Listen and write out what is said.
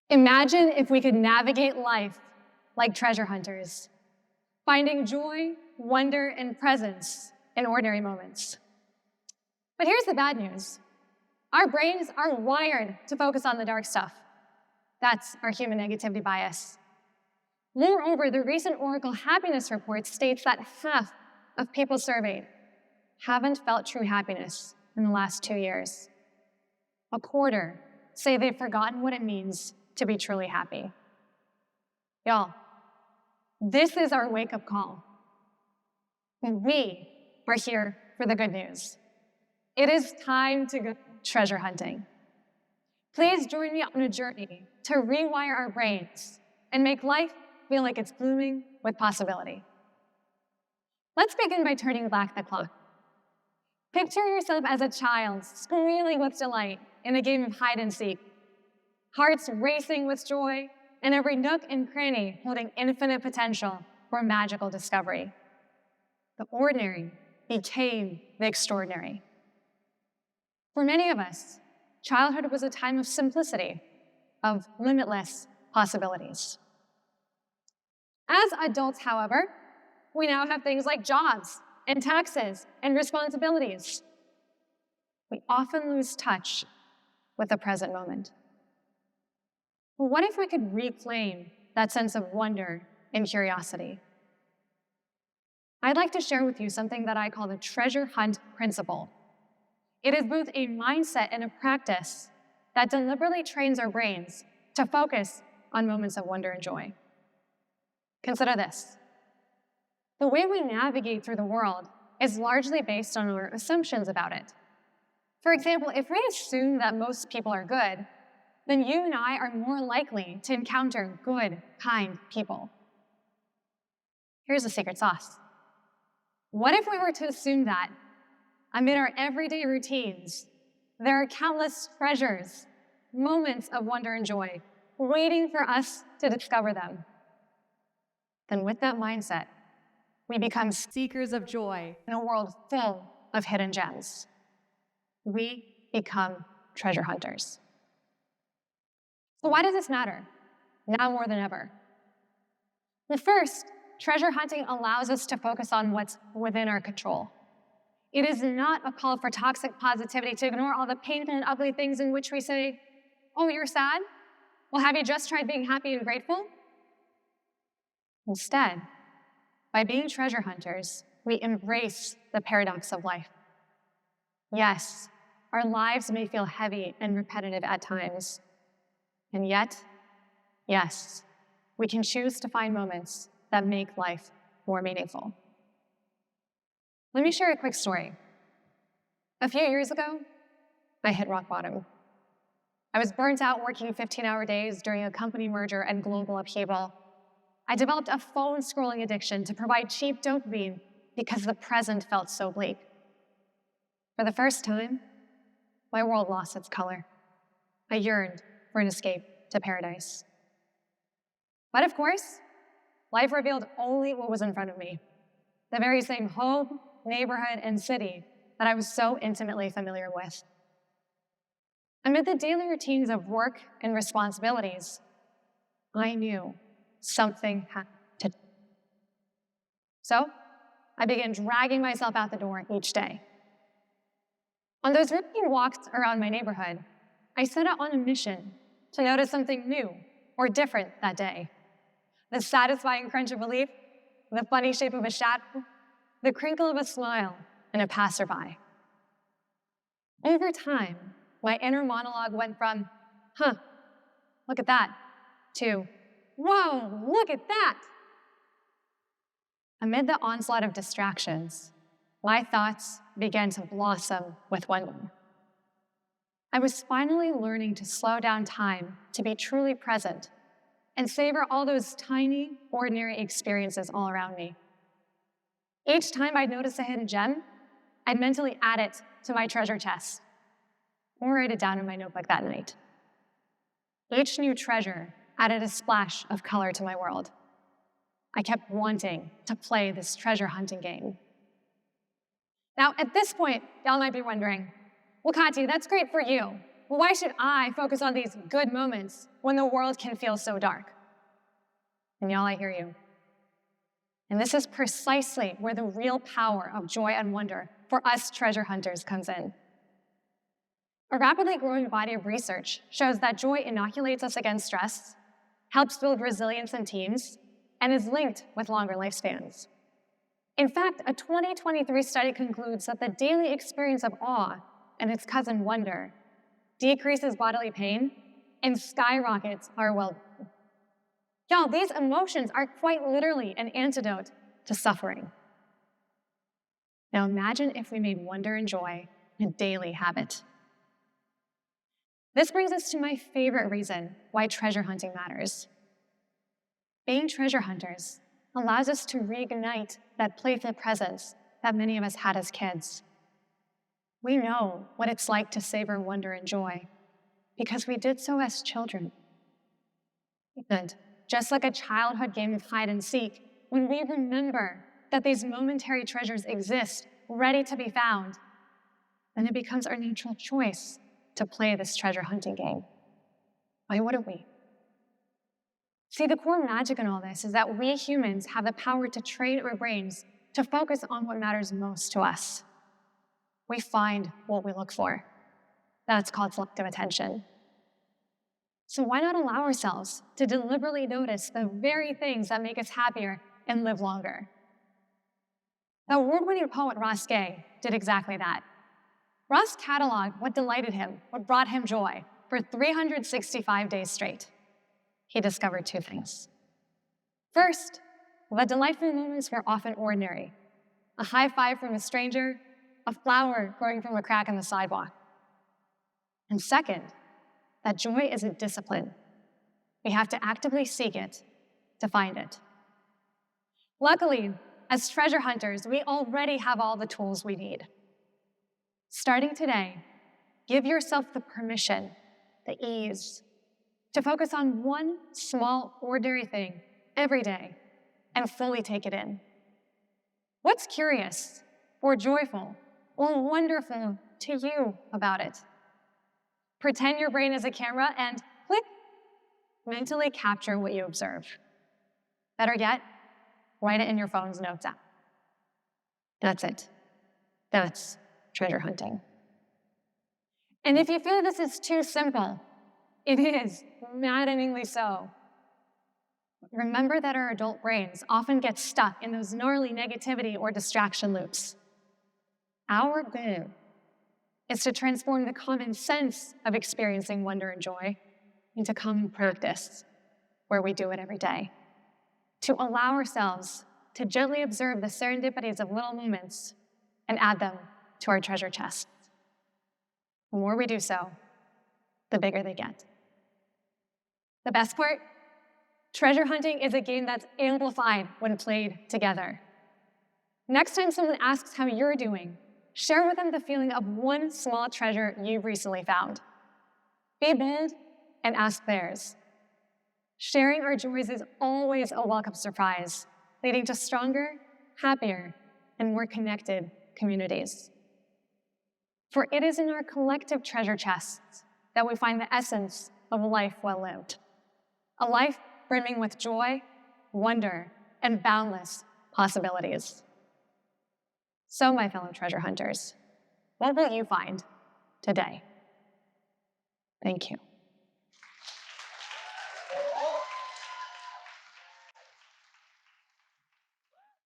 Imagine if we could navigate life like treasure hunters, finding joy, wonder, and presence in ordinary moments. But here's the bad news. Our brains are wired to focus on the dark stuff. That's our human negativity bias. Moreover, the recent Oracle Happiness Report states that half of people surveyed haven't felt true happiness in the last 2 years. A quarter say they've forgotten what it means to be truly happy. Y'all, this is our wake-up call. We are here for the good news. It is time to go treasure hunting. Please join me on a journey to rewire our brains and make life feel like it's blooming with possibility. Let's begin by turning back the clock. Picture yourself as a child squealing with delight in a game of hide and seek, hearts racing with joy, and every nook and cranny holding infinite potential for magical discovery. The ordinary became the extraordinary. For many of us, childhood was a time of simplicity, of limitless possibilities. As adults, however, we now have things like jobs and taxes and responsibilities. We often lose touch with the present moment. But what if we could reclaim that sense of wonder and curiosity? I'd like to share with you something that I call the treasure hunt principle. It is both a mindset and a practice that deliberately trains our brains to focus on moments of wonder and joy. Consider this. The way we navigate through the world is largely based on our assumptions about it. For example, if we assume that most people are good, then you and I are more likely to encounter good, kind people. Here's the secret sauce. What if we were to assume that, amid our everyday routines, there are countless treasures, moments of wonder and joy, waiting for us to discover them? Then with that mindset, we become seekers of joy in a world full of hidden gems. We become treasure hunters. So why does this matter, now more than ever? Well, first, treasure hunting allows us to focus on what's within our control. It is not a call for toxic positivity to ignore all the painful and ugly things in which we say, oh, you're sad? Well, have you just tried being happy and grateful? Instead, by being treasure hunters, we embrace the paradox of life. Yes, our lives may feel heavy and repetitive at times. And yet, yes, we can choose to find moments that make life more meaningful. Let me share a quick story. A few years ago, I hit rock bottom. I was burnt out working 15-hour days during a company merger and global upheaval. I developed a phone scrolling addiction to provide cheap dopamine because the present felt so bleak. For the first time, my world lost its color. I yearned for an escape to paradise. But of course, life revealed only what was in front of me, the very same home, neighborhood, and city that I was so intimately familiar with. Amid the daily routines of work and responsibilities, I knew something had to do. So I began dragging myself out the door each day. On those routine walks around my neighborhood, I set out on a mission to notice something new or different that day. The satisfying crunch of a leaf, the funny shape of a shadow, the crinkle of a smile in a passerby. Over time, my inner monologue went from, look at that, to, whoa, look at that. Amid the onslaught of distractions, my thoughts began to blossom with wonder. I was finally learning to slow down time to be truly present and savor all those tiny, ordinary experiences all around me. Each time I'd notice a hidden gem, I'd mentally add it to my treasure chest or write it down in my notebook that night. Each new treasure added a splash of color to my world. I kept wanting to play this treasure hunting game. Now, at this point, y'all might be wondering, well, Kati, that's great for you, why should I focus on these good moments when the world can feel so dark? And y'all, I hear you. And this is precisely where the real power of joy and wonder for us treasure hunters comes in. A rapidly growing body of research shows that joy inoculates us against stress, helps build resilience in teams, and is linked with longer lifespans. In fact, a 2023 study concludes that the daily experience of awe and its cousin wonder decreases bodily pain and skyrockets our well-being. Y'all, these emotions are quite literally an antidote to suffering. Now imagine if we made wonder and joy a daily habit. This brings us to my favorite reason why treasure hunting matters. Being treasure hunters allows us to reignite that playful presence that many of us had as kids. We know what it's like to savor wonder and joy because we did so as children. And just like a childhood game of hide and seek, when we remember that these momentary treasures exist, ready to be found, then it becomes our natural choice to play this treasure hunting game. Why wouldn't we? See, the core magic in all this is that we humans have the power to train our brains to focus on what matters most to us. We find what we look for. That's called selective attention. So why not allow ourselves to deliberately notice the very things that make us happier and live longer? The award-winning poet Ross Gay did exactly that. Ross cataloged what delighted him, what brought him joy, for 365 days straight. He discovered two things. First, the delightful moments were often ordinary. A high five from a stranger, a flower growing from a crack in the sidewalk. And second, that joy is a discipline. We have to actively seek it to find it. Luckily, as treasure hunters, we already have all the tools we need. Starting today, give yourself the permission, the ease, to focus on one small, ordinary thing every day and fully take it in. What's curious, or joyful, or wonderful to you about it? Pretend your brain is a camera and click, mentally capture what you observe. Better yet, write it in your phone's notes app. That's it. That's treasure hunting. And if you feel this is too simple, it is maddeningly so. Remember that our adult brains often get stuck in those gnarly negativity or distraction loops. Our goal is to transform the common sense of experiencing wonder and joy into common practice, where we do it every day. To allow ourselves to gently observe the serendipities of little moments and add them to our treasure chest. The more we do so, the bigger they get. The best part? Treasure hunting is a game that's amplified when played together. Next time someone asks how you're doing, share with them the feeling of one small treasure you've recently found. Be bold and ask theirs. Sharing our joys is always a welcome surprise, leading to stronger, happier, and more connected communities. For it is in our collective treasure chests that we find the essence of a life well lived. A life brimming with joy, wonder, and boundless possibilities. So, my fellow treasure hunters, what will you find today? Thank you.